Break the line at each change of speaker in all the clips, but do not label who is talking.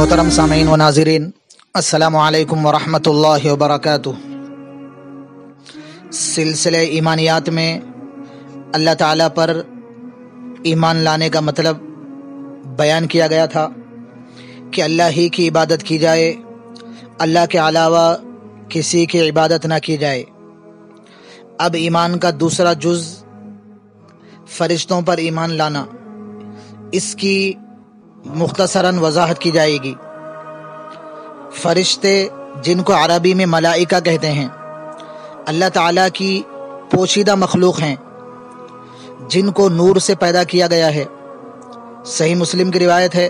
محترم سامعین و ناظرین، السلام علیکم ورحمۃ اللہ وبرکاتہ۔ سلسلہ ایمانیات میں اللہ تعالیٰ پر ایمان لانے کا مطلب بیان کیا گیا تھا کہ اللہ ہی کی عبادت کی جائے، اللہ کے علاوہ کسی کی عبادت نہ کی جائے۔ اب ایمان کا دوسرا جز فرشتوں پر ایمان لانا، اس کی مختصراً وضاحت کی جائے گی۔ فرشتے جن کو عربی میں ملائکہ کہتے ہیں، اللہ تعالیٰ کی پوشیدہ مخلوق ہیں جن کو نور سے پیدا کیا گیا ہے۔ صحیح مسلم کی روایت ہے،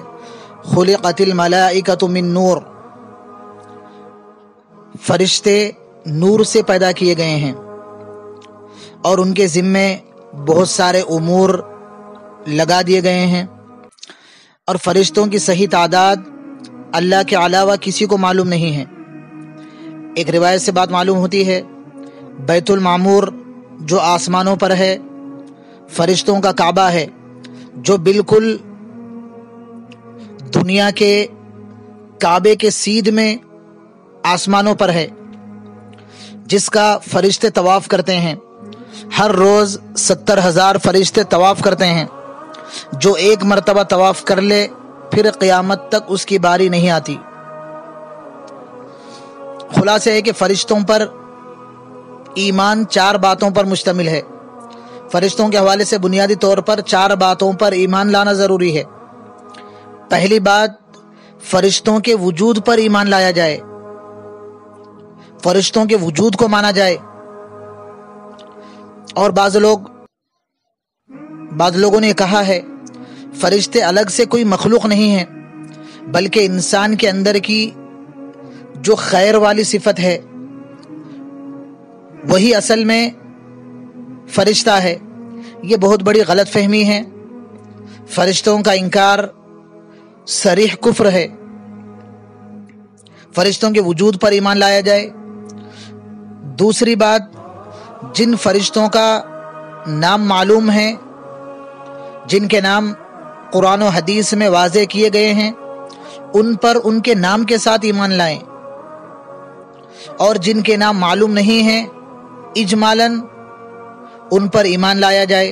خلقت الملائکۃ من نور، فرشتے نور سے پیدا کیے گئے ہیں اور ان کے ذمے بہت سارے امور لگا دیے گئے ہیں، اور فرشتوں کی صحیح تعداد اللہ کے علاوہ کسی کو معلوم نہیں ہے۔ ایک روایت سے بات معلوم ہوتی ہے، بیت المعمور جو آسمانوں پر ہے، فرشتوں کا کعبہ ہے جو بالکل دنیا کے کعبے کے سیدھ میں آسمانوں پر ہے، جس کا فرشتے طواف کرتے ہیں۔ ہر روز 70,000 فرشتے طواف کرتے ہیں۔ جو ایک مرتبہ طواف کر لے پھر قیامت تک اس کی باری نہیں آتی۔ خلاصہ ہے کہ فرشتوں پر ایمان 4 باتوں پر مشتمل ہے۔ فرشتوں کے حوالے سے بنیادی طور پر 4 باتوں پر ایمان لانا ضروری ہے۔ پہلی بات، فرشتوں کے وجود پر ایمان لایا جائے، فرشتوں کے وجود کو مانا جائے۔ اور بعض لوگوں نے کہا ہے فرشتے الگ سے کوئی مخلوق نہیں ہیں، بلکہ انسان کے اندر کی جو خیر والی صفت ہے وہی اصل میں فرشتہ ہے۔ یہ بہت بڑی غلط فہمی ہے۔ فرشتوں کا انکار صریح کفر ہے۔ فرشتوں کے وجود پر ایمان لایا جائے۔ دوسری بات، جن فرشتوں کا نام معلوم ہے، جن کے نام قرآن و حدیث میں واضح کیے گئے ہیں، ان پر ان کے نام کے ساتھ ایمان لائیں، اور جن کے نام معلوم نہیں ہیں اجمالاً ان پر ایمان لایا جائے۔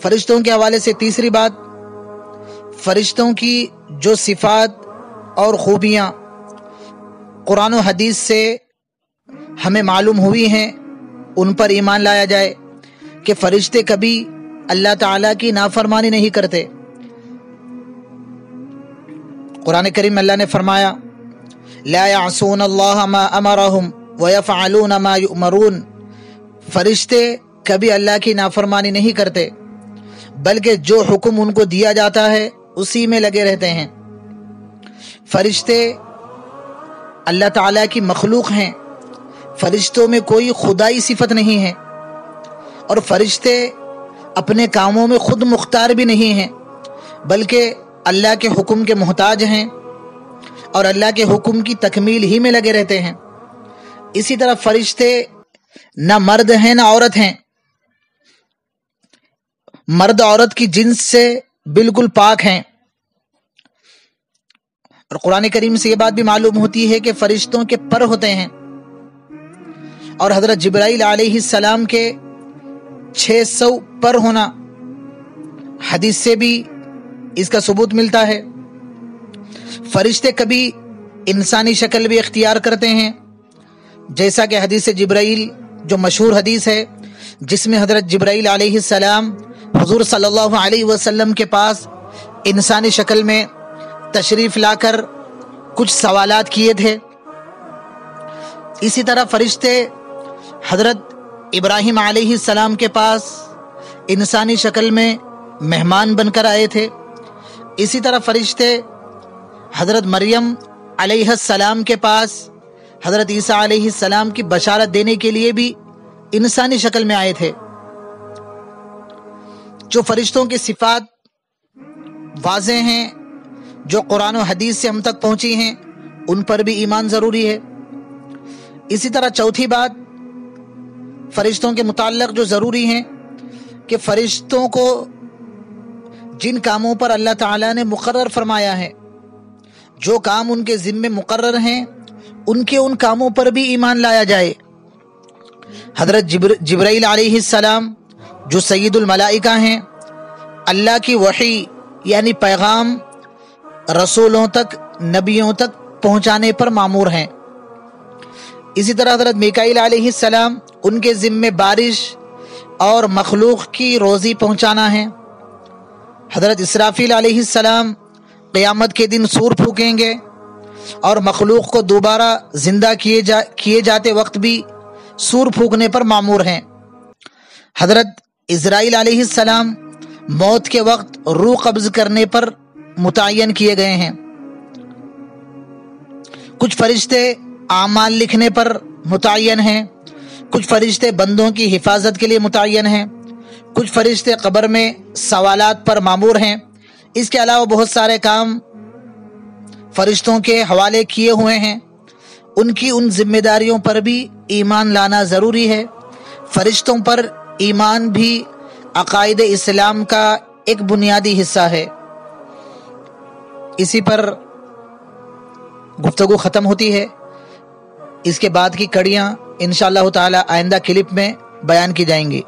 فرشتوں کے حوالے سے تیسری بات، فرشتوں کی جو صفات اور خوبیاں قرآن و حدیث سے ہمیں معلوم ہوئی ہیں ان پر ایمان لایا جائے کہ فرشتے کبھی اللہ تعالیٰ کی نافرمانی نہیں کرتے۔ قرآن کریم میں اللہ نے فرمایا، لا يعصون اللہ ما امرہم ویفعلون ما یؤمرون، فرشتے کبھی اللہ کی نافرمانی نہیں کرتے بلکہ جو حکم ان کو دیا جاتا ہے اسی میں لگے رہتے ہیں۔ فرشتے اللہ تعالیٰ کی مخلوق ہیں، فرشتوں میں کوئی خدائی صفت نہیں ہے، اور فرشتے اپنے کاموں میں خود مختار بھی نہیں ہیں بلکہ اللہ کے حکم کے محتاج ہیں اور اللہ کے حکم کی تکمیل ہی میں لگے رہتے ہیں۔ اسی طرح فرشتے نہ مرد ہیں نہ عورت ہیں، مرد عورت کی جنس سے بالکل پاک ہیں۔ اور قرآن کریم سے یہ بات بھی معلوم ہوتی ہے کہ فرشتوں کے پر ہوتے ہیں، اور حضرت جبرائیل علیہ السلام کے 600 پر ہونا، حدیث سے بھی اس کا ثبوت ملتا ہے۔ فرشتے کبھی انسانی شکل بھی اختیار کرتے ہیں، جیسا کہ حدیث جبرائیل جو مشہور حدیث ہے، جس میں حضرت جبرائیل علیہ السلام حضور صلی اللہ علیہ وسلم کے پاس انسانی شکل میں تشریف لا کر کچھ سوالات کیے تھے۔ اسی طرح فرشتے حضرت ابراہیم علیہ السلام کے پاس انسانی شکل میں مہمان بن کر آئے تھے۔ اسی طرح فرشتے حضرت مریم علیہ السلام کے پاس حضرت عیسیٰ علیہ السلام کی بشارت دینے کے لیے بھی انسانی شکل میں آئے تھے۔ جو فرشتوں کی صفات واضح ہیں، جو قرآن و حدیث سے ہم تک پہنچی ہیں، ان پر بھی ایمان ضروری ہے۔ اسی طرح چوتھی بات، فرشتوں کے متعلق جو ضروری ہیں کہ فرشتوں کو جن کاموں پر اللہ تعالیٰ نے مقرر فرمایا ہے، جو کام ان کے ذمے مقرر ہیں ان کاموں پر بھی ایمان لایا جائے۔ حضرت جبرائیل علیہ السلام جو سید الملائکہ ہیں، اللہ کی وحی یعنی پیغام رسولوں تک، نبیوں تک پہنچانے پر مامور ہیں۔ اسی طرح حضرت میکائیل علیہ السلام ان کے ذمے بارش اور مخلوق کی روزی پہنچانا ہے۔ حضرت اسرافیل علیہ السلام قیامت کے دن سور پھونکیں گے اور مخلوق کو دوبارہ زندہ کیے جاتے وقت بھی سور پھونکنے پر مامور ہیں۔ حضرت اسرائیل علیہ السلام موت کے وقت روح قبض کرنے پر متعین کیے گئے ہیں۔ کچھ فرشتے اعمال لکھنے پر متعین ہیں، کچھ فرشتے بندوں کی حفاظت کے لیے متعین ہیں، کچھ فرشتے قبر میں سوالات پر مامور ہیں۔ اس کے علاوہ بہت سارے کام فرشتوں کے حوالے کیے ہوئے ہیں، ان کی ان ذمہ داریوں پر بھی ایمان لانا ضروری ہے۔ فرشتوں پر ایمان بھی عقائد اسلام کا ایک بنیادی حصہ ہے۔ اسی پر گفتگو ختم ہوتی ہے۔ اس کے بعد کی کڑیاں انشاءاللہ تعالی آئندہ کلپ میں بیان کی جائیں گی۔